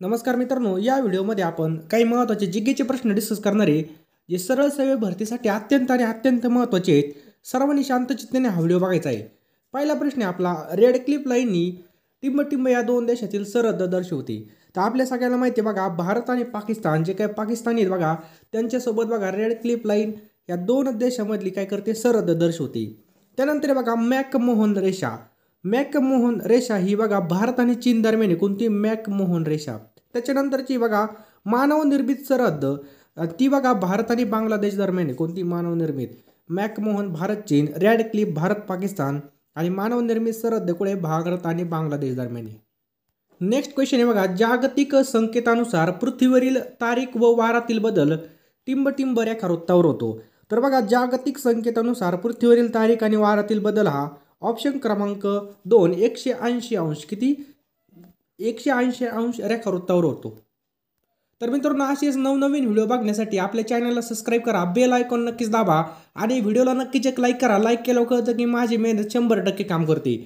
नमस्कार मित्रांनो, या व्हिडिओमध्ये आपण काही महत्त्वाचे जीकेचे प्रश्न डिस्कस करणार आहे, जे सरळ सेवे भरतीसाठी अत्यंत महत्त्वाचे आहेत. सर्वांनी शांत चित्ताने हा व्हिडिओ बघायचा आहे. पहिला प्रश्न आहे आपला, रेड क्लिफ लाईननी टिंबटिंब या दोन देशातील सरहद्द दर्शवते. तर आपल्या सगळ्यांना माहिती आहे बघा, भारत आणि पाकिस्तान जे काही पाकिस्तानी आहेत बघा, त्यांच्यासोबत बघा रेड क्लिफ लाईन या दोन देशामधली काय करते, सरहद्द दर्शवते. त्यानंतर बघा मॅकमोहन रेषा. मॅकमोहन रेषा ही बघा भारत आणि चीन दरम्यान कोणती, मॅकमोहन रेषा. त्याच्यानंतरची बघा मानवनिर्मित सरहद्द, ती बघा भारत आणि बांगलादेश दरम्यान कोणती, मानवनिर्मित. मॅकमोहन भारत चीन, रेड क्लिफ भारत पाकिस्तान आणि मानवनिर्मित सरहद्द कुठे, भारत आणि बांगलादेश दरम्यान. नेक्स्ट क्वेश्चन आहे बघा, जागतिक संकेतानुसार पृथ्वीवरील तारीख व वारातील बदल टिंबटिंब रेखावृत्तावर होतो. तर बघा जागतिक संकेतानुसार पृथ्वीवरील तारीख आणि वारातील बदल हा ऑप्शन क्रमांक 2 180 अंश किती, 180 अंश रेखावृत्तावर होतो. तर मित्रांनो, असेच नवनवीन व्हिडिओ बघण्यासाठी आपल्या चॅनलला सबस्क्राईब करा, बेल आयकॉन नक्कीच दाबा आणि व्हिडिओला नक्कीच एक लाईक करा. लाईक केल्यावर कळतं की माझी मेहनत 100% काम करते.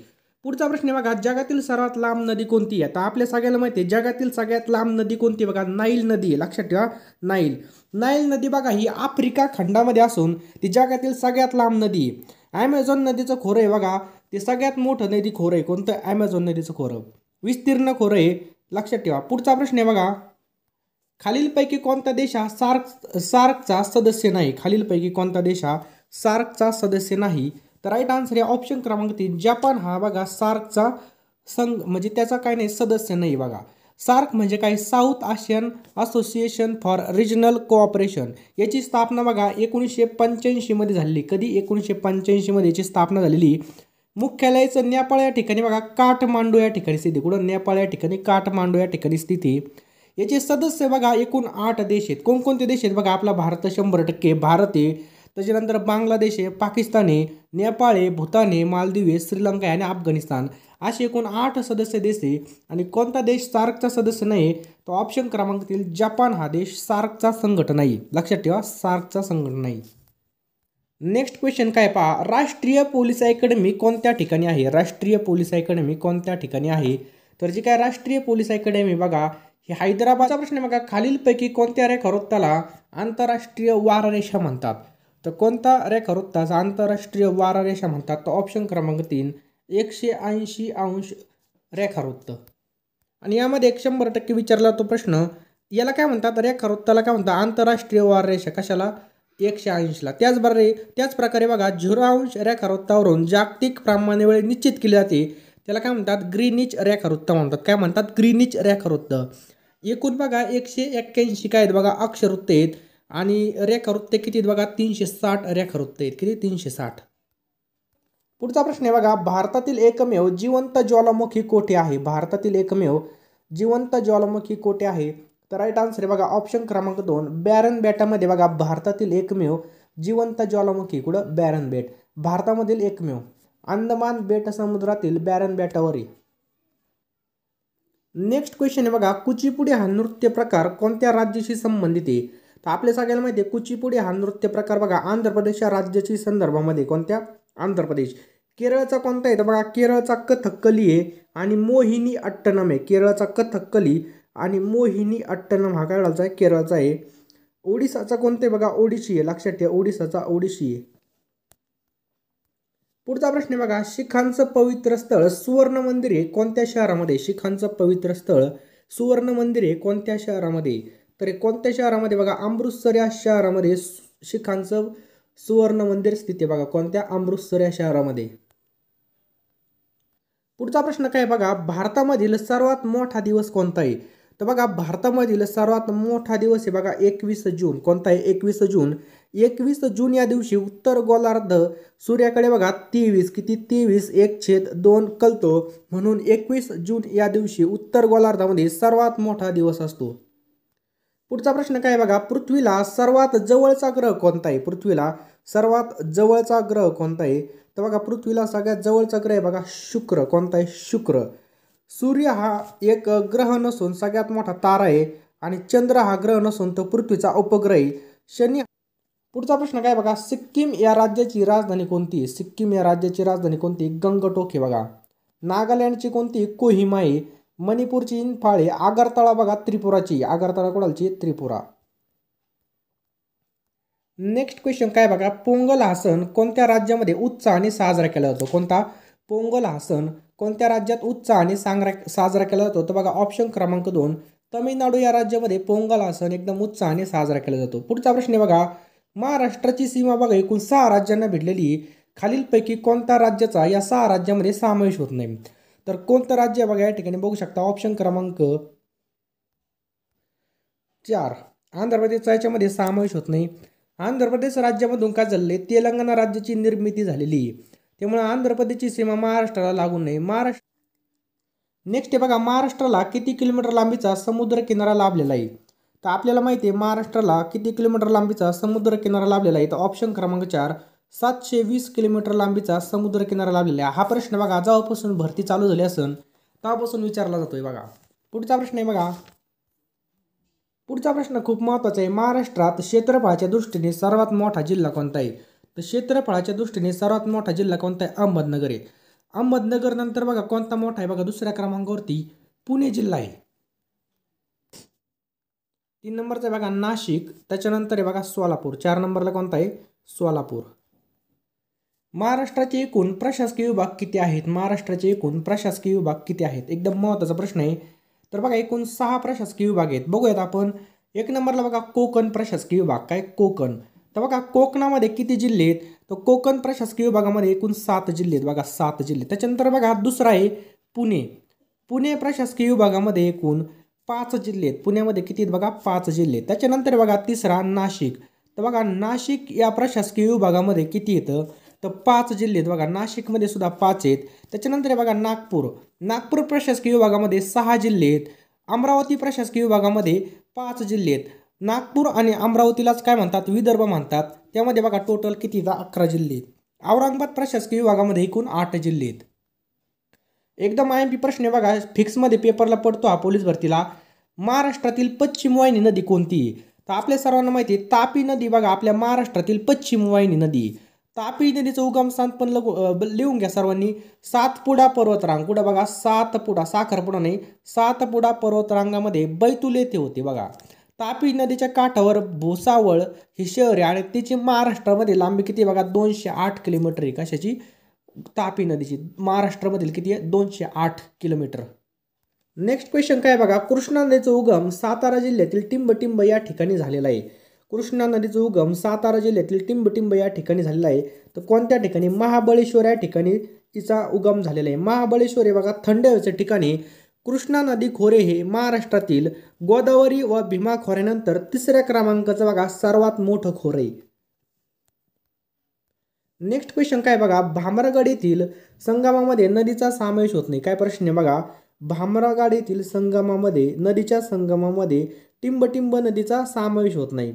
पुढचा प्रश्न बघा, जगातील सर्वात लांब नदी कोणती आहे. तर आपल्या सगळ्याला माहिती आहे जगातील सगळ्यात लांब नदी कोणती बघा, नाईल नदी आहे. लक्षात ठेवा, नाईल नदी बघा ही आफ्रिका खंडामध्ये असून ती जगातील सगळ्यात लांब नदी आहे. ॲमेझॉन नदीचं खोरं आहे बघा, ते सगळ्यात मोठं नदी खोरं आहे. कोणतं, ॲमेझॉन नदीचं खोरं, विस्तीर्ण खोरं आहे. लक्षात ठेवा. पुढचा प्रश्न आहे बघा, खालीलपैकी कोणता देश हा सार्कचा सदस्य नाही. खालीलपैकी कोणता देश हा सार्कचा सदस्य नाही. तर राईट आन्सर आहे ऑप्शन क्रमांक 3 जपान. हा बघा सार्कचा संघ म्हणजे त्याचा काय नाही, सदस्य नाही बघा. सार्क म्हणजे काय, South Asian Association for Regional Cooperation. याची स्थापना बघा 1985 मध्ये झालेली. कधी, 1985 मध्ये याची स्थापना झालेली. मुख्यालयाचं नेपाळ या ठिकाणी बघा, काठमांडू या ठिकाणी स्थिती. कुठं, नेपाळ या ठिकाणी, काठमांडू या ठिकाणी स्थिती. याचे सदस्य बघा एकूण 8 देश आहेत. कोणकोणते देश आहेत बघा, आपला भारत 100% भारत आहे. त्याच्यानंतर बांगलादेश आहे, पाकिस्तान आहे, नेपाळ आहे, भूतान आहे, मालदीव आहे, श्रीलंका आहे आणि अफगाणिस्तान. असे एकूण 8 सदस्य देश आहे. आणि कोणता देश सार्कचा सदस्य नाही, तो ऑप्शन क्रमांक 3 जपान हा देश सार्कचा संघटना नाही. लक्षात ठेवा, सार्कचा संघटना नाही. नेक्स्ट क्वेश्चन काय पहा, राष्ट्रीय पोलीस अकॅडमी कोणत्या ठिकाणी आहे. राष्ट्रीय पोलीस अकॅडमी कोणत्या ठिकाणी आहे. तर जी काय राष्ट्रीय पोलीस अकॅडमी बघा ही हैदराबादचा प्रश्न आहे बघा. खालीलपैकी कोणत्या रेखावृत्ताला आंतरराष्ट्रीय वाररेषा म्हणतात. तर कोणता रेखावृत्ताचा आंतरराष्ट्रीय वाररेषा म्हणतात, तर ऑप्शन क्रमांक 3 180 अंश रेखावृत्त. आणि यामध्ये 100% विचारला तो प्रश्न, याला काय म्हणतात, रेखावृत्ताला काय म्हणतात, आंतरराष्ट्रीय वाररेषा. कशाला, 180ला. त्याच प्रकारे बघा 0 अंश रेखावृत्तावरून जागतिक प्रमाण वेळ निश्चित केली जाते. त्याला काय म्हणतात, ग्रीनिच रेखावृत्त म्हणतात. काय म्हणतात, ग्रीनिच रेखावृत्त. एकूण बघा 181 काय आहेत बघा, अक्षरवृत्त आहेत. आणि रेखावृत्त किती आहेत बघा, 360 रेखावृत्त आहेत. किती, 360. पुढचा प्रश्न आहे बघा, भारतातील एकमेव जिवंत ज्वालामुखी कोठे आहे. भारतातील एकमेव जिवंत ज्वालामुखी कोठे आहे. तर राईट आन्सर आहे बघा ऑप्शन क्रमांक 2 बॅरन बेटामध्ये बघा. भारतातील एकमेव जिवंत ज्वालामुखी कुठं, बॅरन बेट. भारतामधील एकमेव अंदमान बेट समुद्रातील बॅरन बेटावर आहे. नेक्स्ट क्वेश्चन आहे बघा, कुचिपुडी हा नृत्य प्रकार कोणत्या राज्याशी संबंधित आहे. तर आपल्या सगळ्यांना माहिती आहे कुचिपुडी हा नृत्य प्रकार बघा आंध्र प्रदेश या राज्याची संदर्भामध्ये. कोणत्या, आंध्र प्रदेश. केरळचा कोणता आहे तर बघा, केरळचा कथकली आहे आणि मोहिनी अट्टनम आहे. केरळचा कथकली आणि मोहिनी अट्टनम हा काय आहे, केरळचा आहे. ओडिसाचा कोणता आहे बघा, ओडिशी आहे. लक्षात ठेवा, ओडिसाचा ओडिशी आहे. पुढचा प्रश्न आहे बघा, शिखांचं पवित्र स्थळ सुवर्ण मंदिर आहे कोणत्या शहरामध्ये. शिखांचं पवित्र स्थळ सुवर्ण मंदिर आहे कोणत्या शहरामध्ये. तर कोणत्या शहरामध्ये बघा, अमृतसर या शहरामध्ये शिखांचं सुवर्ण मंदिर स्थित आहे बघा. कोणत्या, अमृतसर या शहरामध्ये. पुढचा प्रश्न काय बघा, भारतामधील सर्वात मोठा दिवस कोणता आहे. तर बघा भारतामधील सर्वात मोठा दिवस आहे बघा 21 जून. कोणता आहे, 21 जून. 21 जून या दिवशी उत्तर गोलार्ध सूर्याकडे बघा 23 किती, 23/1/2 कलतो. म्हणून 21 जून या दिवशी उत्तर गोलार्धामध्ये सर्वात मोठा दिवस असतो. पुढचा प्रश्न काय बघा, पृथ्वीला सर्वात जवळचा ग्रह कोणता आहे. पृथ्वीला सर्वात जवळचा ग्रह कोणता आहे. तर बघा पृथ्वीला सगळ्यात जवळचा ग्रह आहे बघा शुक्र. कोणता आहे, शुक्र. सूर्य हा एक ग्रह नसून सगळ्यात मोठा तारा आहे. आणि चंद्र हा ग्रह नसून तो पृथ्वीचा उपग्रह आहे. शनी. पुढचा प्रश्न काय बघा, सिक्कीम या राज्याची राजधानी कोणती. सिक्कीम या राज्याची राजधानी कोणती, गंगटोक आहे बघा. नागालँडची कोणती, कोहिमा आहे. मणिपूरची इम्फाळ आहे. आगरतळा बघा त्रिपुराची, आगरतळा कोणाची? त्रिपुरा. नेक्स्ट क्वेश्चन काय बघा, पोंगल हा सण कोणत्या राज्यामध्ये उत्साहाने साजरा केला जातो? कोणता? पोंगल हा सण कोणत्या राज्यात उत्साहाने साजरा केला जातो? तर बघा ऑप्शन क्रमांक 2, तमिळनाडू या राज्यामध्ये पोंगल हा सण एकदम उत्साहाने साजरा केला जातो. पुढचा प्रश्न आहे बघा, महाराष्ट्राची सीमा बघा एकूण 6 राज्यांना भिडलेली, खालीलपैकी कोणत्या राज्याचा या 6 राज्यामध्ये समावेश होत नाही? तर कोणतं राज्य बघा या ठिकाणी बघू शकता, ऑप्शन क्रमांक 4 आंध्र प्रदेशचा याच्यामध्ये समावेश होत नाही. आंध्र प्रदेश राज्यामधून काय झाले, तेलंगणा राज्याची निर्मिती झालेली आहे, त्यामुळे आंध्र प्रदेशची सीमा महाराष्ट्राला लागून नाही. नेक्स्ट आहे बघा, महाराष्ट्राला किती किलोमीटर लांबीचा समुद्र किनारा लाभलेला आहे? तर आपल्याला माहिती आहे महाराष्ट्राला किती किलोमीटर लांबीचा समुद्र किनारा लाभलेला आहे? तर ऑप्शन क्रमांक 4 720 किलोमीटर लांबीचा समुद्र किनारा लाभलेला आहे. हा प्रश्न बघा जेव्हापासून भरती चालू झाली असेल तेव्हापासून विचारला जातोय बघा. पुढचा प्रश्न आहे बघा, पुढचा प्रश्न खूप महत्त्वाचा आहे. महाराष्ट्रात क्षेत्रफळाच्या दृष्टीने सर्वात मोठा जिल्हा कोणता आहे? तर क्षेत्रफळाच्या दृष्टीने सर्वात मोठा जिल्हा कोणता आहे? अहमदनगर आहे. अहमदनगर नंतर बघा कोणता मोठा आहे? बघा दुसऱ्या क्रमांकावरती पुणे जिल्हा आहे. 3 नंबरचा आहे बघा नाशिक, त्याच्यानंतर आहे बघा सोलापूर, 4 नंबरला कोणता आहे? सोलापूर. महाराष्ट्राचे एकूण प्रशासकीय विभाग किती आहेत? महाराष्ट्राचे एकूण प्रशासकीय विभाग किती आहेत? एकदम महत्त्वाचा प्रश्न आहे. तर बघा एकूण 6 प्रशासकीय विभाग आहेत. बघूयात आपण. 1 नंबरला बघा कोकण प्रशासकीय विभाग. काय? कोकण. तर बघा कोकणामध्ये किती जिल्हे आहेत? तर कोकण प्रशासकीय विभागामध्ये एकूण 7 जिल्हे आहेत बघा, 7 जिल्हे. त्याच्यानंतर बघा दुसरा आहे पुणे. पुणे प्रशासकीय विभागामध्ये एकूण 5 जिल्हे आहेत. पुण्यामध्ये किती आहेत बघा? 5 जिल्हे. त्याच्यानंतर बघा तिसरा नाशिक. तर बघा नाशिक या प्रशासकीय विभागामध्ये किती येतं? तर 5 जिल्हे आहेत बघा, नाशिकमध्ये सुद्धा 5 आहेत. त्याच्यानंतर बघा नागपूर. नागपूर प्रशासकीय विभागामध्ये 6 जिल्हे आहेत. अमरावती प्रशासकीय विभागामध्ये 5 जिल्हे आहेत. नागपूर आणि अमरावतीलाच काय म्हणतात? विदर्भ म्हणतात. त्यामध्ये बघा टोटल किती? 11 जिल्हे आहेत. औरंगाबाद प्रशासकीय विभागामध्ये एकूण 8 जिल्हे आहेत. एकदम IMP प्रश्न आहे बघा, फिक्समध्ये पेपरला पडतो हा पोलीस भरतीला. महाराष्ट्रातील पश्चिम वाहिनी नदी कोणती? तर आपल्या सर्वांना माहिती आहे तापी नदी बघा आपल्या महाराष्ट्रातील पश्चिम वाहिनी नदी. तापी नदीचं उगमस्थान पण लिहून घ्या सर्वांनी. सातपुडा पर्वतरांग. कुठं बघा? सातपुडा, साखरपुडा नाही, सातपुडा पर्वतरांगामध्ये बैतूल येथे होते बघा. तापी नदीच्या काठावर भुसावळ हे शहर आहे आणि त्याची महाराष्ट्रामध्ये लांबी किती बघा? 208 किलोमीटर आहे. कशाची? तापी नदीची. महाराष्ट्रामधील किती आहे? 208 किलोमीटर. नेक्स्ट क्वेश्चन काय बघा, कृष्णा नदीचा उगम सातारा जिल्ह्यातील टिंबटिंब या ठिकाणी झालेला आहे. कृष्णा नदीचा उगम सातारा जिल्ह्यातील टिंबटिंब या ठिकाणी झालेला आहे. तर कोणत्या ठिकाणी? महाबळेश्वर या ठिकाणी तिचा उगम झालेला आहे. महाबळेश्वर हे बघा थंड हवेच्या ठिकाणी. कृष्णा नदी खोरे हे महाराष्ट्रातील गोदावरी व भीमा खोऱ्यानंतर 3ऱ्या क्रमांकाचं बघा सर्वात मोठं खोरे. नेक्स्ट क्वेश्चन काय बघा, भामरागड येथील संगमामध्ये नदीचा समावेश होत नाही. काय प्रश्न आहे बघा, भामरागड येथील संगमामध्ये नदीच्या संगमामध्ये टिंबटिंब नदीचा समावेश होत नाही.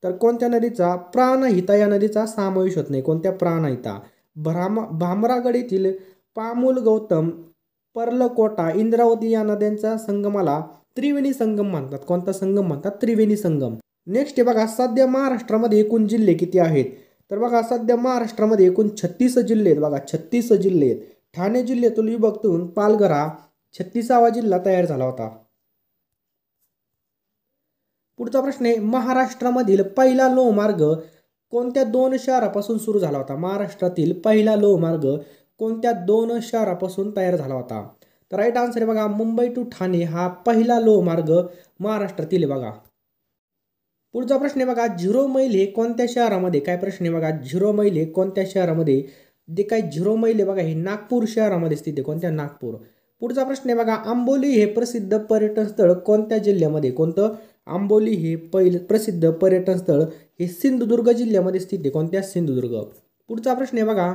तर कोणत्या नदीचा? प्राणहिता या नदीचा समावेश होत नाही. कोणत्या? प्राणहिता. भामरागड येथील पामुल, गौतम, पर्लकोटा, इंद्रावती या नद्यांच्या संगमाला त्रिवेणी संगम म्हणतात. कोणता संगम म्हणतात? त्रिवेणी संगम. नेक्स्ट आहे बघा, सध्या महाराष्ट्रामध्ये एकूण जिल्हे किती आहेत? तर बघा सध्या महाराष्ट्रामध्ये एकूण 36 जिल्हे आहेत बघा, 36 जिल्हे आहेत. ठाणे जिल्ह्यातून विभक्तून पालघर हा 36वा जिल्हा तयार झाला होता. पुढचा प्रश्न आहे, महाराष्ट्रामधील पहिला लोहमार्ग कोणत्या 2 शहरापासून सुरू झाला होता? महाराष्ट्रातील पहिला लोहमार्ग कोणत्या 2 शहरापासून तयार झाला होता? तर राईट आन्सर आहे बघा मुंबई टू ठाणे हा पहिला लोहमार्ग महाराष्ट्रातील आहे बघा. पुढचा प्रश्न आहे बघा, 0 मैल हे कोणत्या शहरामध्ये? काय प्रश्न आहे बघा, 0 मैल हे कोणत्या शहरामध्ये? जे काय 0 मैल आहे बघा हे नागपूर शहरामध्ये स्थित आहे. कोणत्या? नागपूर. पुढचा प्रश्न आहे बघा, आंबोली हे प्रसिद्ध पर्यटन स्थळ कोणत्या जिल्ह्यामध्ये? कोणतं? आंबोली हे प्रसिद्ध पर्यटन स्थळ हे सिंधुदुर्ग जिल्ह्यामध्ये स्थित आहे. कोणत्या? सिंधुदुर्ग. पुढचा प्रश्न आहे बघा,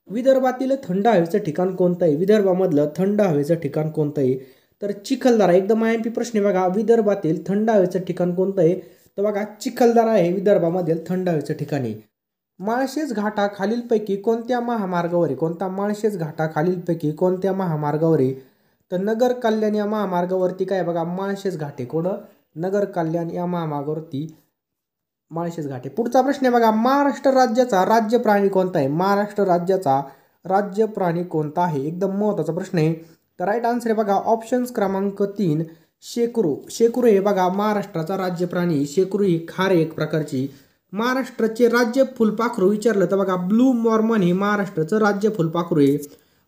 विदर्भातील थंड हवेचं ठिकाण कोणतं आहे? विदर्भामधलं थंड हवेचं ठिकाण कोणतं आहे? तर चिखलदरा. एकदम IMP प्रश्न आहे बघा, विदर्भातील थंड हवेचं ठिकाण कोणतं आहे? तर बघा चिखलदरा आहे विदर्भामधील थंड हवेचं ठिकाणी. माळशेज घाटा खालीलपैकी कोणत्या महामार्गावर आहे? कोणता? माळशेज घाटा खालीलपैकी कोणत्या महामार्गावर आहे? तर नगर कल्याण या महामार्गावरती काय बघा माळशेज घाटे. कोणं? नगर कल्याण या महामार्गावरती माळशेज घाटे. पुढचा प्रश्न आहे बघा, महाराष्ट्र राज्याचा राज्य प्राणी कोणता आहे? महाराष्ट्र राज्याचा राज्य प्राणी कोणता आहे? एकदम महत्त्वाचा प्रश्न आहे. तर राईट आन्सर आहे बघा ऑप्शन्स क्रमांक 3 शेकरू. शेकरू हे बघा महाराष्ट्राचा राज्य प्राणी. शेकरू ही खार एक प्रकारची. महाराष्ट्राचे राज्य फुलपाखरू विचारलं तर बघा ब्लू मॉर्मन हे महाराष्ट्राचं राज्य फुलपाखरू आहे.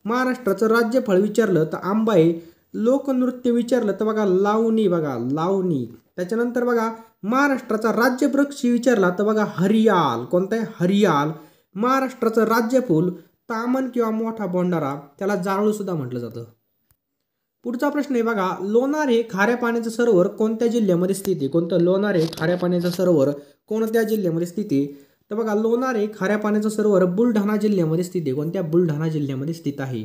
महाराष्ट्राचं राज्य फळ विचारलं तर आंबा आहे. लोकनृत्य विचारलं तर बघा लावणी, बघा लावणी. त्याच्यानंतर बघा महाराष्ट्राचा राज्य वृक्ष विचारला तर बघा हरियाल. कोणता आहे? हरियाल. महाराष्ट्राचं राज्य फूल तामन किंवा मोठा बोंडारा, त्याला जाळू सुद्धा म्हटलं जातं. पुढचा प्रश्न आहे बघा लोणार हे खाऱ्या पाण्याचं सरोवर कोणत्या जिल्ह्यामध्ये स्थित आहे? कोणतं? लोणार हे खाऱ्या पाण्याचं सरोवर कोणत्या जिल्ह्यामध्ये स्थित आहे? तर बघा लोणार हे खाऱ्या पाण्याचं सरोवर बुलढाणा जिल्ह्यामध्ये स्थित आहे. कोणत्या? बुलढाणा जिल्ह्यामध्ये स्थित आहे.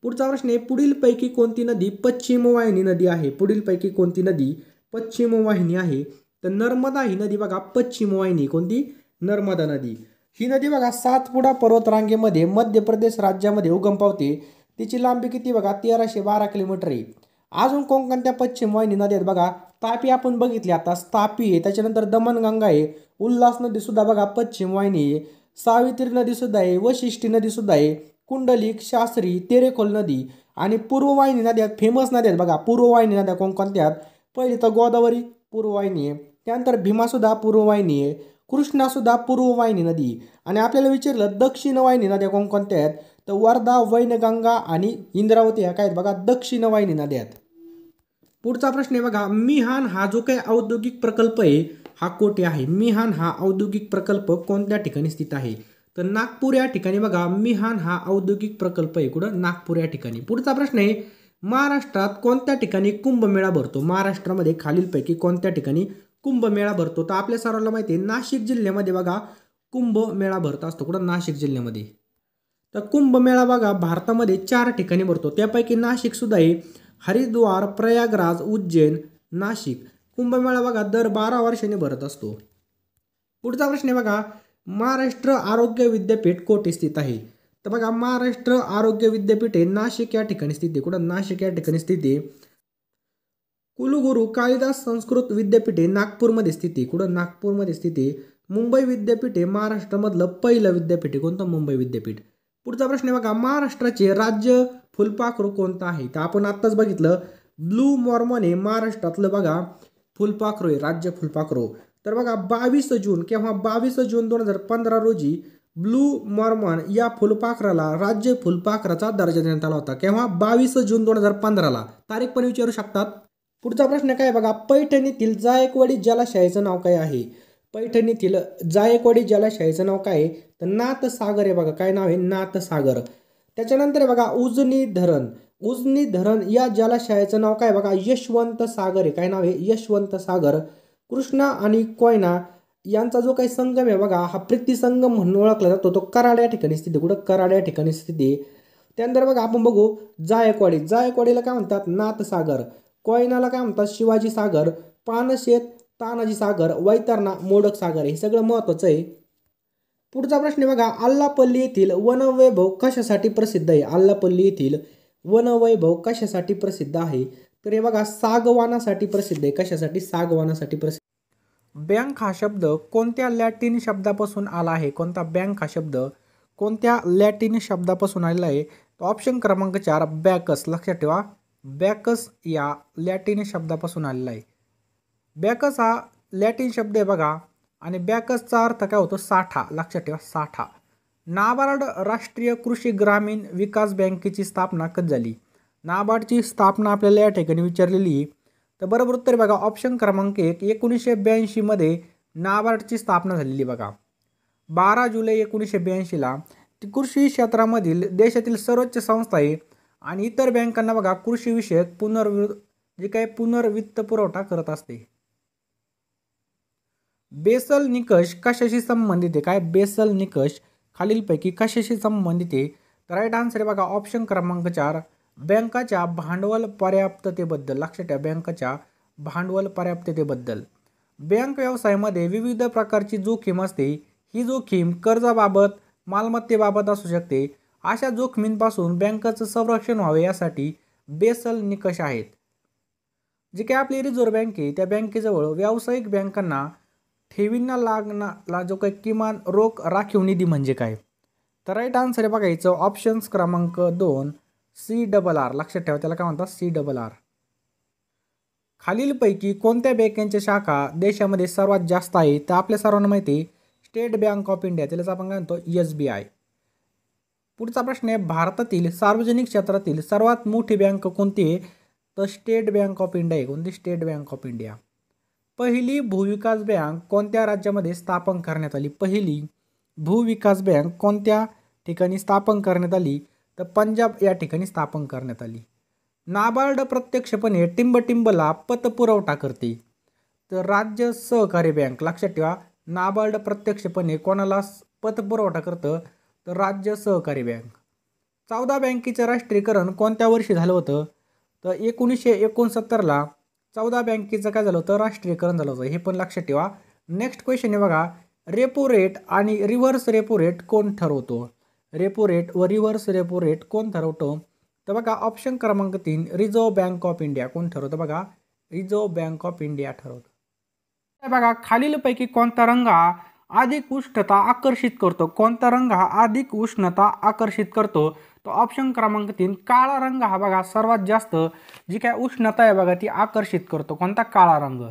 पुढचा प्रश्न आहे पुढीलपैकी कोणती नदी पश्चिम वाहिनी नदी आहे? पुढीलपैकी कोणती नदी पश्चिम वाहिनी आहे? तर नर्मदा ही नदी बघा पश्चिम वाहिनी. कोणती? नर्मदा नदी. ही नदी बघा सातपुडा पर्वतरांगेमध्ये मध्य प्रदेश राज्यामध्ये उगम पावते. तिची लांबी किती बघा 1312 किलोमीटर आहे. अजून कोणकोणत्या पश्चिम वाहिनी नदी आहेत बघा? तापी आपण बघितली आता, तापी आहे. त्याच्यानंतर दमनगंगा आहे. उल्हास नदी सुद्धा बघा पश्चिम वाहिनी आहे. सावित्री नदी सुद्धा आहे. वशिष्ठी नदी सुद्धा आहे. कुंडलिक, शास्त्री, तेरेखोल नदी आणि पूर्व वाहिनी नद्या फेमस नद्या आहेत बघा. पूर्व वाहिनी नद्या कोणकोणत्या आहेत? पहिली तर गोदावरी पूर्व वाहिनी आहे. त्यानंतर भीमा सुद्धा पूर्व वाहिनी आहे. कृष्णा सुद्धा पूर्व वाहिनी नदी. आणि आपल्याला विचारलं दक्षिण वाहिनी नद्या कोणकोणत्या आहेत? तर वर्धा, वैनगंगा आणि इंद्रावती ह्या काय आहेत बघा दक्षिण वाहिनी नद्या आहेत. पुढचा प्रश्न आहे बघा मिहान हा जो काही औद्योगिक प्रकल्प आहे हा कोठे आहे? मिहान हा औद्योगिक प्रकल्प कोणत्या ठिकाणी स्थित आहे? तर नागपूर या ठिकाणी बघा मिहान हा औद्योगिक प्रकल्प आहे. कुठं? नागपूर या ठिकाणी. पुढचा प्रश्न आहे महाराष्ट्रात कोणत्या ठिकाणी कुंभमेळा भरतो? महाराष्ट्रामध्ये खालीलपैकी कोणत्या ठिकाणी कुंभमेळा भरतो? तर आपल्या सर्वांना माहिती आहे नाशिक जिल्ह्यामध्ये बघा कुंभमेळा भरत असतो. कुठं? नाशिक जिल्ह्यामध्ये. तर कुंभमेळा बघा भारतामध्ये 4 ठिकाणी भरतो. त्यापैकी नाशिक सुद्धा आहे. हरिद्वार, प्रयागराज, उज्जैन, नाशिक. कुंभमेळा बघा दर 12 वर्षांनी भरत असतो. पुढचा प्रश्न आहे बघा महाराष्ट्र आरोग्य विद्यापीठ कोठे स्थित आहे? तर बघा महाराष्ट्र आरोग्य विद्यापीठ हे नाशिक या ठिकाणी स्थित आहे. कुठं? नाशिक या ठिकाणी स्थित आहे. कुलगुरू कालिदास संस्कृत विद्यापीठ हे नागपूरमध्ये स्थित आहे. कुठं? नागपूरमध्ये स्थित आहे. मुंबई विद्यापीठ हे महाराष्ट्रामधलं पहिलं विद्यापीठ आहे. कोणतं? मुंबई विद्यापीठ. पुढचा प्रश्न आहे बघा महाराष्ट्राचे राज्य फुलपाखरू कोणतं आहे? तर आपण आत्ताच बघितलं ब्लू मॉर्मन हे महाराष्ट्रातलं बघा फुलपाखरू आहे, राज्य फुलपाखरू. तर बघा 22 जून केव्हा 22 जून 2015 रोजी ब्लू मॉर्मन या फुलपाखराला राज्य फुलपाखराचा दर्जा देण्यात आला होता. केव्हा? 22 जून 2015ला. तारीख पण विचारू शकतात. पुढचा प्रश्न काय बघा पैठणीतील जायकवाडी जलाशयाचं नाव काय आहे? पैठणीतील जायकवाडी जलाशयाचं नाव काय आहे? तर नाथसागर आहे बघा. काय नाव आहे? नाथसागर. त्याच्यानंतर आहे बघा उजनी धरण. उजनी धरण या जलाशयाचं नाव काय बघा? यशवंत सागर आहे. काय नाव आहे? यशवंत सागर. कृष्णा आणि कोयना यांचा जो काही संगम आहे बघा हा प्रीती संगम म्हणून ओळखला जातो. तो कराड या ठिकाणी स्थित आहे. कुठं? कराड या ठिकाणी स्थित आहे. त्यानंतर बघा आपण बघू जायकवाडी. जायकवाडीला काय म्हणतात? नाथसागर. कोयनाला काय म्हणतात? शिवाजी सागर. पानशेत तानाजी सागर. वैतरणा मोडक सागर. हे सगळं महत्त्वाचं आहे. पुढचा प्रश्न आहे बघा आल्लापल्ली येथील वनवैभव कशासाठी प्रसिद्ध आहे? आल्लापल्ली येथील वनवैभव कशासाठी प्रसिद्ध आहे? तर हे बघा सागवानासाठी प्रसिद्ध आहे. कशासाठी? सागवानासाठी प्रसिद्ध. बँक हा शब्द कोणत्या लॅटिन शब्दापासून आला आहे? कोणता? बँक हा शब्द कोणत्या लॅटिन शब्दापासून आलेला आहे? ऑप्शन क्रमांक 4 बॅकस. लक्षात ठेवा बॅकस या लॅटिन शब्दापासून आलेला आहे. बॅकस हा लॅटिन शब्द आहे बघा आणि बॅकसचा अर्थ काय होतो? साठा. लक्षात ठेवा साठा. नाबार्ड राष्ट्रीय कृषी ग्रामीण विकास बँकेची स्थापना कधी झाली? नाबार्डची स्थापना आपल्याला या ठिकाणी विचारलेली आहे. तर बरोबर उत्तर बघा ऑप्शन क्रमांक 1 1982 मध्ये नाबार्डची स्थापना झालेली बघा. 12 जुलै 1982ला ती कृषी क्षेत्रामधील देशातील सर्वोच्च संस्था आहे आणि इतर बँकांना बघा कृषीविषयक पुनर्वित्त पुरवठा करत असते. बेसल निकष कशाशी संबंधित आहे? काय? बेसल निकष खालीलपैकी कशाशी संबंधित आहे? तर राईट आन्सर आहे बघा ऑप्शन क्रमांक 4 बँकाच्या भांडवल पर्याप्ततेबद्दल. लक्षात ठेवा बँकाच्या भांडवल पर्याप्ततेबद्दल. बँक व्यवसायामध्ये विविध प्रकारची जोखीम असते. ही जोखीम कर्जाबाबत, मालमत्तेबाबत असू शकते. अशा जोखमींपासून बँकाचं संरक्षण व्हावे यासाठी बेसल निकष आहेत. जे काही आपली रिझर्व्ह बँक आहे त्या बँकेजवळ व्यावसायिक बँकांना ठेवींना लागणारा जो काही किमान रोख राखीव निधी म्हणजे काय? तर राईट आन्सर आहे बघायचं ऑप्शन्स क्रमांक 2 CRR, लक्षात ठेवा त्याला काय म्हणतात, CRR. खालीलपैकी कोणत्या बँकेच्या शाखा देशामध्ये सर्वात जास्त आहे? तर आपल्या सर्वांना माहिती आहे स्टेट बँक ऑफ इंडिया, त्यालाच आपण काय म्हणतो SBI. पुढचा प्रश्न आहे, भारतातील सार्वजनिक क्षेत्रातील सर्वात मोठी बँक कोणती आहे? तर स्टेट बँक ऑफ इंडिया आहे. कोणती? State bank of India. पहिली भूविकास बँक कोणत्या राज्यामध्ये स्थापन करण्यात आली? पहिली भूविकास बँक कोणत्या ठिकाणी स्थापन करण्यात आली? तर पंजाब या ठिकाणी स्थापन करण्यात आली. नाबार्ड प्रत्यक्षपणे टिंबटिंबला पतपुरवठा करते. तर राज्य सहकारी बँक, लक्षात ठेवा नाबार्ड प्रत्यक्षपणे कोणाला पतपुरवठा करतं? तर राज्य सहकारी बँक. 14 बँकेचे राष्ट्रीयकरण कोणत्या वर्षी झालं होतं? तर 1969ला 14 बँकेचं काय झालं होतं? राष्ट्रीयकरण झालं होतं. हे पण लक्षात ठेवा. नेक्स्ट क्वेश्चन आहे बघा, रेपो रेट आणि रिव्हर्स रेपो रेट कोण ठरवतो? रेपो रेट व रिव्हर्स रेपो रेट कोण ठरवतो? तर बघा ऑप्शन क्रमांक 3 रिझर्व्ह बँक ऑफ इंडिया. कोण ठरवतं? बघा रिझर्व्ह बँक ऑफ इंडिया ठरवतं. बघा खालीलपैकी कोणता रंग हा अधिक उष्णता आकर्षित करतो? कोणता रंग हा अधिक उष्णता आकर्षित करतो? तो ऑप्शन क्रमांक 3 काळा रंग हा बघा सर्वात जास्त जी काय उष्णता आहे बघा ती आकर्षित करतो. कोणता? काळा रंग.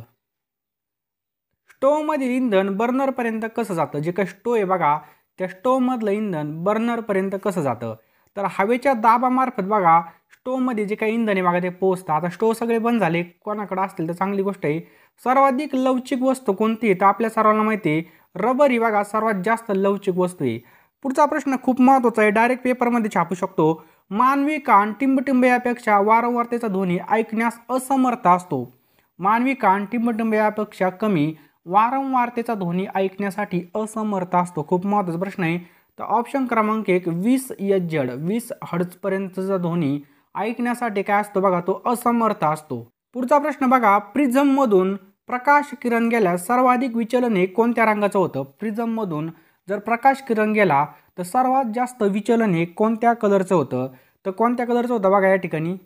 स्टोव्हमधील इंधन बर्नरपर्यंत कसं जातं? जे काही स्टोव्ह आहे बघा त्या स्टोव्हमधलं इंधन बर्नरपर्यंत कसं जातं? तर हवेच्या दाबामार्फत बघा स्टोव्हमध्ये जे काही इंधन आहे बघा ते पोहोचतं. आता स्टोव्ह सगळे बंद झाले, कोणाकडे असतील तर चांगली गोष्ट आहे. सर्वाधिक लवचिक वस्तू कोणती आहे? तर आपल्या सर्वांना माहिती आहे रबर ही बघा सर्वात जास्त लवचिक वस्तू आहे. पुढचा प्रश्न खूप महत्त्वाचा आहे, डायरेक्ट पेपरमध्ये छापू शकतो. मानवी कान टिंबटिंब यापेक्षा वारंवारतेचा ध्वनी ऐकण्यास असमर्थ असतो. मानवी कान टिंबटिंब यापेक्षा कमी वारंवारतेचा ध्वनी ऐकण्यासाठी असमर्थ असतो. खूप महत्त्वाचा प्रश्न आहे. तर ऑप्शन क्रमांक 1 20 Hz 20 हर्ट्झपर्यंतचा ध्वनी ऐकण्यासाठी काय असतो बघा तो असमर्थ असतो. पुढचा प्रश्न बघा, प्रिझममधून प्रकाश किरण गेल्यास सर्वाधिक विचलन हे कोणत्या रंगाचं होतं? प्रिझममधून जर प्रकाश किरण गेला तर सर्वात जास्त विचलन हे कोणत्या कलरचं होतं? तर कोणत्या कलरचं होतं बघा या ठिकाणी?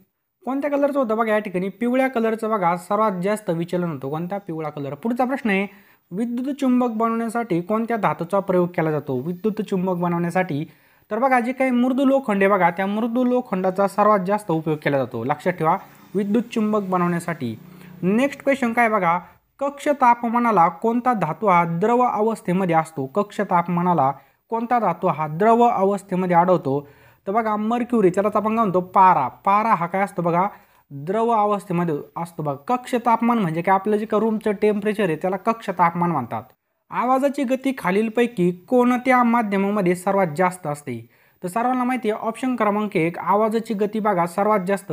कोणत्या कलरचं होतं बघा या ठिकाणी? पिवळ्या कलरचं बघा सर्वात जास्त विचलन होतं. कोणता? पिवळा कलर. पुढचा प्रश्न आहे, विद्युत चुंबक बनवण्यासाठी कोणत्या धातूचा प्रयोग केला जातो? विद्युत चुंबक बनवण्यासाठी तर बघा जे काही मृदू लोखंड आहे बघा त्या मृदू लोखंडाचा सर्वात जास्त उपयोग केला जातो. लक्षात ठेवा विद्युत चुंबक बनवण्यासाठी. नेक्स्ट क्वेश्चन काय बघा, कक्ष तापमानाला कोणता धातू हा द्रव अवस्थेमध्ये असतो? कक्ष तापमानाला कोणता धातू हा द्रव अवस्थेमध्ये आढळतो? तर बघा मर्क्युरी, त्यालाच आपण काय म्हणतो पारा. पारा हा काय असतो बघा द्रव अवस्थेमध्ये असतो बघा. कक्ष तापमान म्हणजे काय आपलं जे का रूमचं टेम्परेचर आहे त्याला कक्ष तापमान म्हणतात. आवाजाची गती खालीलपैकी कोणत्या माध्यमामध्ये सर्वात जास्त असते? तर सर्वांना माहिती आहे ऑप्शन क्रमांक 1 आवाजाची गती बघा सर्वात जास्त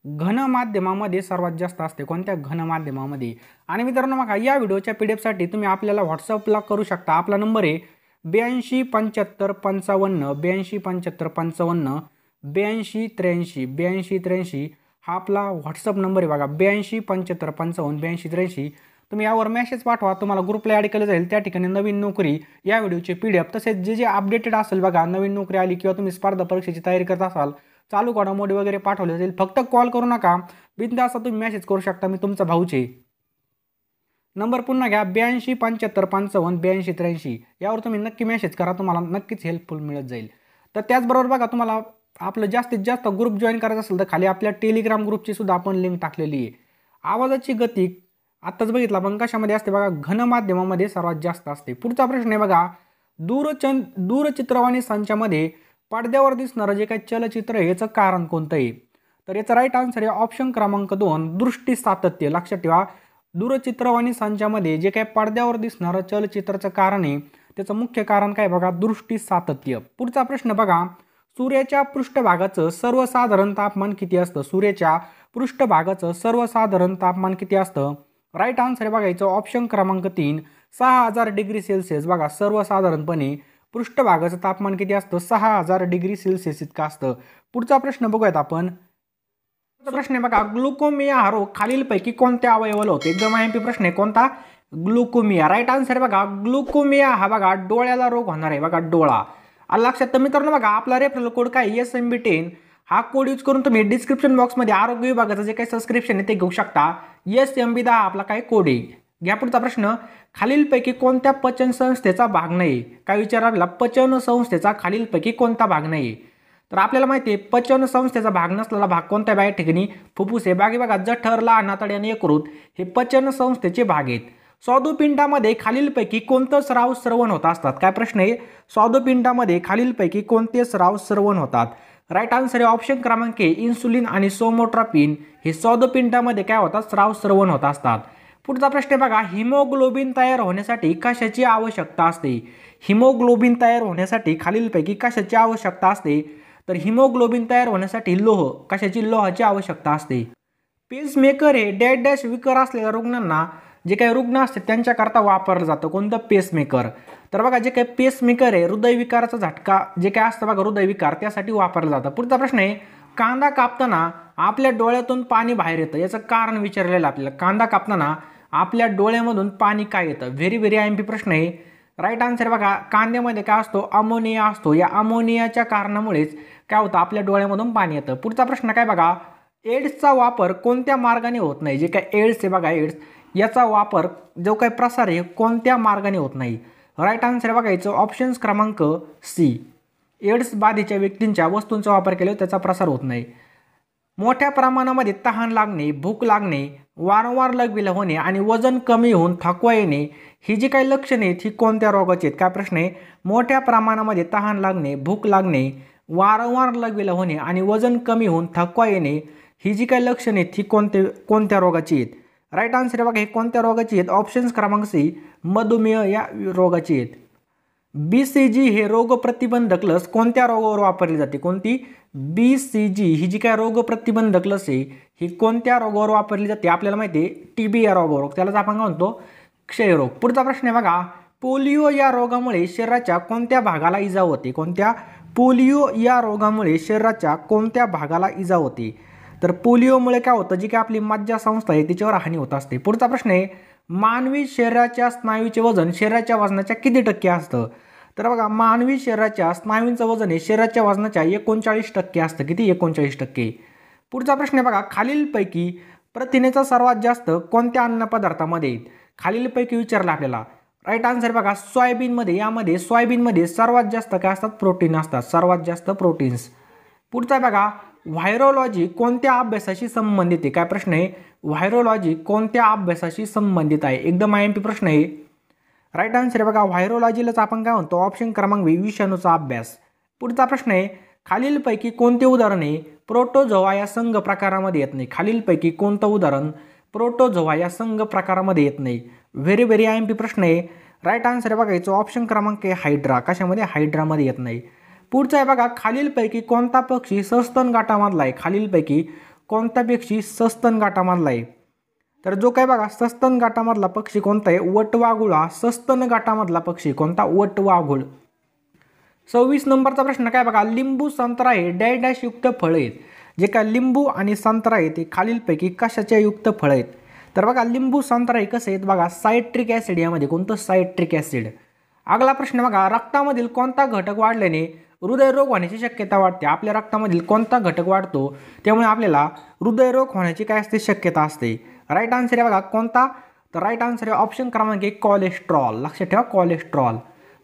घन माध्यमामध्ये सर्वात जास्त असते. कोणत्या? घन माध्यमामध्ये. आणि मित्रांनो बघा या व्हिडिओच्या PDF तुम्ही आपल्याला व्हॉट्सअपला करू शकता. आपला नंबर आहे 82 75 55 82 75 55 82 83 82 83 हा आपला व्हॉट्सअप नंबर आहे बघा 82 75 55 82 83. तुम्ही यावर मेसेज पाठवा, तुम्हाला ग्रुपला ॲड केलं जाईल. त्या ठिकाणी नवीन नोकरी या व्हिडिओचे PDF तसेच जे अपडेटेड असेल बघा नवीन नोकरी आली किंवा तुम्ही स्पर्धा परीक्षेची तयारी करत असाल चालू घडामोडी वगैरे पाठवले जाईल. फक्त कॉल करू नका, बिनधास्त तुम्ही मेसेज करू शकता. मी तुमचा भाऊचे नंबर पुन्हा घ्या 82 75 55 82 83 यावर तुम्ही नक्की मेसेज करा, तुम्हाला नक्कीच हेल्पफुल मिळत जाईल. तर त्याचबरोबर बघा तुम्हाला आपलं जास्तीत जास्त ग्रुप जॉईन करायचं असेल तर खाली आपल्या टेलिग्राम ग्रुपची सुद्धा आपण लिंक टाकलेली आहे. आवाजाची गती आत्ताच बघितलं आपण कशामध्ये असते बघा घन माध्यमामध्ये सर्वात जास्त असते. पुढचा प्रश्न आहे बघा, दूरचित्रवाणी संचामध्ये पडद्यावर दिसणारं जे काही चलचित्र आहे याचं कारण कोणतं आहे? तर याचा राईट आन्सर आहे ऑप्शन क्रमांक 2 दृष्टी सातत्य. लक्षात ठेवा दूरचित्रवाणी संचामध्ये जे काही पडद्यावर दिसणारं चलचित्राचं कारण आहे त्याचं मुख्य कारण काय बघा दृष्टी सातत्य. पुढचा प्रश्न बघा, सूर्याच्या पृष्ठभागाचं सर्वसाधारण तापमान किती असतं? सूर्याच्या पृष्ठभागाचं सर्वसाधारण तापमान किती असतं? राईट आन्सर आहे बघायचं ऑप्शन क्रमांक 3 6000 डिग्री सेल्सिअस. बघा सर्वसाधारणपणे पृष्ठभागाचं तापमान किती असतं? 6000 डिग्री सेल्सिअस इतकं असतं. पुढचा प्रश्न बघूयात आपण. प्रश्न आहे बघा, ग्लुकोमिया हा रोग खालीलपैकी कोणत्या अवयवाला होतो? एकदम MP प्रश्न आहे. कोणता? ग्लुकोमिया. राईट आन्सर आहे बघा ग्लुकोमिया हा बघा डोळ्याला रोग होणार आहे बघा डोळा. लक्षात. तर मित्रांनो बघा आपला रेफरल कोड काय SMB10 हा कोड यूज करून तुम्ही डिस्क्रिप्शन बॉक्समध्ये आरोग्य विभागाचं जे काही सबस्क्रिप्शन आहे ते घेऊ शकता. SMB10 आपला काय कोड आहे. घ्या पुढचा प्रश्न, खालीलपैकी कोणत्या पचन संस्थेचा भाग नाही? काय विचारला? पचन संस्थेचा खालीलपैकी कोणता भाग नाही? तर आपल्याला माहिती आहे पचन संस्थेचा भाग नसलेला भाग कोणत्या या ठिकाणी फुफ्फुस आहे. बाकी बघा जठर, लहान आतडे आणि यकृत हे पचन संस्थेचे भाग आहेत. स्वादुपिंडामध्ये खालीलपैकी कोणतं स्राव स्रवण होत असतात. काय प्रश्न आहे, स्वादुपिंडामध्ये खालीलपैकी कोणते स्राव स्रवण होतात. राईट आन्सर आहे ऑप्शन क्रमांक ए इन्सुलिन आणि सोमोट्रॉपिन हे स्वादुपिंडामध्ये काय होतात, स्राव स्रवण होत असतात. पुढचा प्रश्न बघा, हिमोग्लोबिन तयार होण्यासाठी कशाची आवश्यकता असते. हिमोग्लोबिन तयार होण्यासाठी खालीलपैकी कशाची आवश्यकता असते. तर हिमोग्लोबिन तयार होण्यासाठी लोहाची आवश्यकता असते. पेसमेकर हे डॅश डॅश विकार असलेल्या रुग्णांना जे काही रुग्ण असतात त्यांच्याकरता वापरलं जातं. कोणतं पेसमेकर. तर बघा जे काही पेसमेकर आहे हृदयविकाराचा झटका जे काय असतं बघा हृदयविकार त्यासाठी वापरलं जातं. पुढचा प्रश्न आहे, कांदा कापताना आपल्या डोळ्यातून पाणी बाहेर येतं याचं कारण विचारलेलं आपल्याला. कांदा कापताना आपल्या डोळ्यामधून पाणी काय येतं. व्हेरी IMP प्रश्न आहे. राईट आन्सर बघा कांद्यामध्ये काय असतो, अमोनिया असतो. या अमोनियाच्या कारणामुळेच काय होतं, आपल्या डोळ्यामधून पाणी येतं. पुढचा प्रश्न काय बघा, एड्सचा वापर कोणत्या मार्गाने होत नाही. जे काय एड्स आहे बघा एड्स याचा वापर जो काही प्रसार आहे कोणत्या मार्गाने होत नाही. राईट आन्सर बघायचं ऑप्शन्स क्रमांक सी. एड्स बाधीच्या व्यक्तींच्या वस्तूंचा वापर केल्यावर त्याचा प्रसार होत नाही. मोठ्या प्रमाणामध्ये तहान लागणे, भूक लागणे, वारंवार लगविलं होणे आणि वजन कमी होऊन थकवा येणे ही जी काही लक्षणे आहेत ही कोणत्या रोगाची आहेत. काय प्रश्न आहे, मोठ्या प्रमाणामध्ये तहान लागणे, भूक लागणे, वारंवार लगविलं होणे आणि वजन कमी होऊन थकवा येणे ही जी काही लक्षणे आहेत ही कोणत्या रोगाची आहेत. राईट आन्सर बघा हे कोणत्या रोगाची आहेत. ऑप्शन्स क्रमांक सी मधुमेह या रोगाची आहेत. BCG हे रोगप्रतिबंधक लस कोणत्या रोगावर वापरली जाते. कोणती BCG ही जी काय रोगप्रतिबंधक लस आहे ही कोणत्या रोगावर वापरली जाते. आपल्याला माहिती आहे TB या रोगावर, त्यालाच आपण काय म्हणतो क्षयरोग. पुढचा प्रश्न आहे बघा, पोलिओ या रोगामुळे शरीराच्या कोणत्या भागाला इजा होते. पोलिओ या रोगामुळे शरीराच्या कोणत्या भागाला इजा होते. तर पोलिओमुळे काय होतं, जी काय आपली मज्जासंस्था आहे तिच्यावर हानी होत असते. पुढचा प्रश्न आहे, मानवी शरीराच्या स्नायूचे वजन शरीराच्या वजनाच्या किती टक्के असतं. तर बघा मानवी शरीराच्या स्नायूंचं वजन हे शरीराच्या वजनाच्या 39% असतं. किती, 39%. पुढचा प्रश्न आहे बघा, खालीलपैकी प्रथिनेचा सर्वात जास्त कोणत्या अन्नपदार्थामध्ये आहेत. खालीलपैकी विचारलं आपल्याला. राईट आन्सर बघा सोयाबीनमध्ये सर्वात जास्त काय असतात, प्रोटीन असतात. सर्वात जास्त प्रोटीन्स. पुढचा बघा, व्हायरोलॉजी कोणत्या अभ्यासाशी संबंधित आहे. काय प्रश्न आहे, व्हायरोलॉजी कोणत्या अभ्यासाशी संबंधित आहे. एकदम IMP प्रश्न आहे. राईट आन्सर बघा व्हायरोलॉजीलाच आपण काय म्हणतो ऑप्शन क्रमांक बी विषाणूचा अभ्यास. पुढचा प्रश्न आहे, खालीलपैकी कोणते उदाहरण आहे प्रोटोझोआ या संघ प्रकारामध्ये येत नाही. खालीलपैकी कोणतं उदाहरण प्रोटोझोआ या संघ प्रकारामध्ये येत नाही. व्हेरी IMP प्रश्न आहे. राईट आन्सर बघायचं ऑप्शन क्रमांक आहे हायड्रा. कशामध्ये, हायड्रामध्ये येत नाही. पुढचा आहे बघा, खालीलपैकी कोणता पक्षी सस्तन गटामधला आहे. खालीलपैकी कोणता पक्षी सस्तन गटामधला आहे. तर जो काय बघा सस्तन गटामधला पक्षी कोणता आहे, वटवाघूळ हा सस्तन गटामधला पक्षी. कोणता, वटवाघूळ. 26 नंबरचा प्रश्न काय बघा, लिंबू संत्रा हे डॅश डॅश युक्त फळ आहेत. जे काय लिंबू आणि संत्रा आहे ते खालीलपैकी कशाच्या युक्त फळ आहेत. तर बघा लिंबू संत्रा हे कसे आहेत बघा सायट्रिक ॲसिड यामध्ये. कोणतं, सायट्रिक ॲसिड. अगला प्रश्न बघा, रक्तामधील कोणता घटक वाढल्याने हृदयरोग होण्याची शक्यता वाढते. आपल्या रक्तामधील कोणता घटक वाढतो त्यामुळे आपल्याला हृदयरोग होण्याची काय असते, शक्यता असते. राईट आन्सर आहे बघा कोणता, तर राईट आन्सर आहे ऑप्शन क्रमांक 1 कोलेस्ट्रॉल. लक्षात ठेवा कोलेस्ट्रॉल.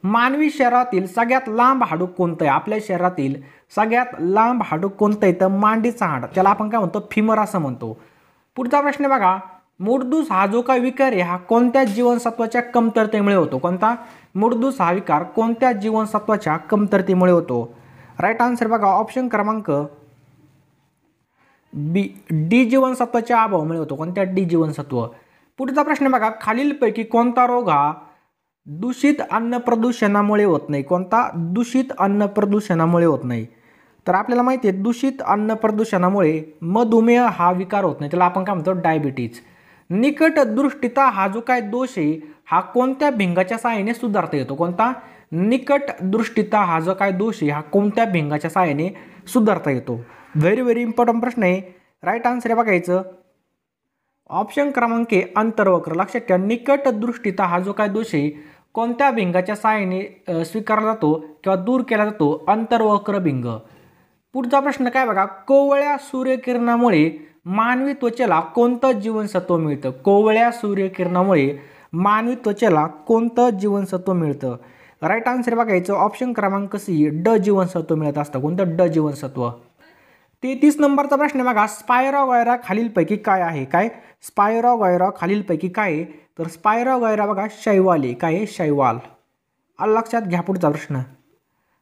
मानवी शरीरातील सगळ्यात लांब हाडूक कोणतं आहे. आपल्या शरीरातील सगळ्यात लांब हाडूक कोणतं आहे, तर मांडीचा हाड. त्याला आपण काय म्हणतो, फिमर असं म्हणतो. पुढचा प्रश्न बघा, मुडदूस हा जो काय विकार आहे हा कोणत्या जीवनसत्वाच्या कमतरतेमुळे होतो. कोणता, मुडदूस हा विकार कोणत्या जीवनसत्वाच्या कमतरतेमुळे होतो. राईट आन्सर बघा ऑप्शन क्रमांक बी डी जीवनसत्वाच्या अभावामुळे होतो. कोणत्या, डी जीवनसत्व. पुढचा प्रश्न बघा, खालीलपैकी कोणता रोग हा दूषित अन्न प्रदूषणामुळे होत नाही. कोणता, दूषित अन्न प्रदूषणामुळे होत नाही. तर आपल्याला माहिती आहे दूषित अन्न प्रदूषणामुळे मधुमेह हा विकार होत नाही. त्याला आपण काय म्हणतो, डायबिटीज. निकट दृष्टिता हा जो काय दोष आहे हा कोणत्या भिंगाच्या सहाय्याने सुधारता येतो. कोणता, निकट दृष्टिता हा जो काय दोष आहे हा कोणत्या भिंगाच्या सहाय्याने सुधारता येतो. व्हेरी इम्पॉर्टंट प्रश्न आहे. राईट आन्सर आहे बघायचं ऑप्शन क्रमांक अंतर्वक्र. लक्षात ठेवा निकट दृष्टिता हा जो काय दोष आहे कोणत्या भिंगाच्या सहाय्याने स्वीकारला जातो किंवा दूर केला जातो, अंतर्वक्र भिंग. पुढचा प्रश्न काय बघा, कोवळ्या सूर्यकिरणामुळे मानवी त्वचेला कोणतं जीवनसत्व मिळतं. कोवळ्या सूर्यकिरणामुळे मानवी त्वचेला कोणतं जीवनसत्व मिळतं. राईट आन्सर बघायचं ऑप्शन क्रमांक सी ड जीवनसत्व मिळत असतं. कोणतं? ड जीवनसत्व. 33 नंबरचा प्रश्न बघा, स्पायरोगायरा खालीलपैकी काय आहे? काय? स्पायरोगायरा खालीलपैकी काय आहे? तर स्पायरोगायरा बघा शैवाल आहे. काय आहे? शैवाल. आलं लक्षात घ्या. पुढचा प्रश्न,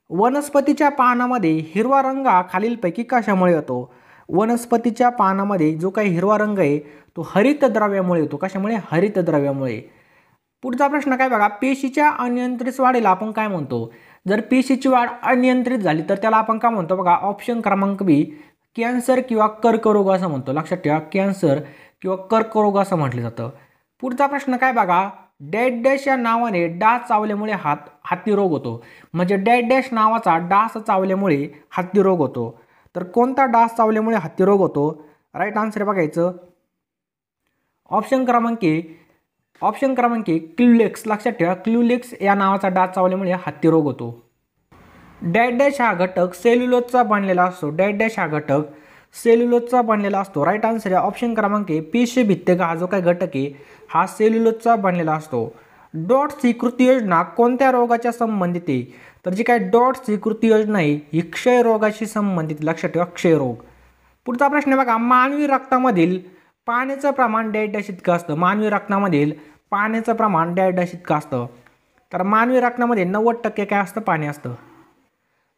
वनस्पतीच्या पानामध्ये हिरवा रंग हा खालीलपैकी कशामुळे येतो? वनस्पतीच्या पानामध्ये जो काही हिरवा रंग आहे तो हरितद्रव्यामुळे येतो. कशामुळे? हरितद्रव्यामुळे. पुढचा प्रश्न काय बघा, पेशीच्या अनियंत्रित वाढीला आपण काय म्हणतो? जर पेशीची वाढ अनियंत्रित झाली तर त्याला आपण काय म्हणतो? बघा ऑप्शन क्रमांक बी कॅन्सर किंवा कर्करोग असं म्हणतो. लक्षात ठेवा, कॅन्सर किंवा कर्करोग असं म्हटलं जातं. पुढचा प्रश्न काय बघा, डॅश डॅश या नावाने डास चावल्यामुळे हत्ती रोग होतो. म्हणजे डॅश डॅश नावाचा डास चावल्यामुळे हत्ती रोग होतो. तर कोणता डास चावल्यामुळे हत्ती रोग होतो? राईट आन्सर बघायचं ऑप्शन क्रमांक क्ल्युलेक्स. लक्षात ठेवा, क्ल्युलेक्स या नावाचा डास चावल्यामुळे हत्ती रोग होतो. डॅश डॅश हा घटक सेल्युलोजचा बनलेला असतो. डॅश डॅश हा घटक सेल्युलोजचा बनलेला असतो. राईट आन्सर आहे ऑप्शन क्रमांक पेशी भित्तिका हा जो काही घटक आहे हा सेल्युलोजचा बनलेला असतो. डॉट्स ही कृती योजना कोणत्या रोगाच्या संबंधित आहे? तर जी काय डॉट्स ही कृती योजना आहे ही क्षयरोगाशी संबंधित. लक्षात ठेवा, क्षयरोग. पुढचा प्रश्न बघा, मानवी रक्तामधील पाण्याचं प्रमाण डॅश डॅश इतकं असतं. मानवी रक्तामधील पाण्याचं प्रमाण डॅश डॅश इतकं असतं. तर मानवी रक्तामध्ये 90% काय असतं? पाणी असतं.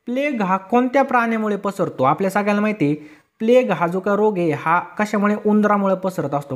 प्लेग हा कोणत्या प्राण्यामुळे पसरतो? आपल्या सगळ्यांना माहिती आहे प्लेग हा जो काय रोग आहे हा कशामुळे? उंदरामुळे पसरत असतो.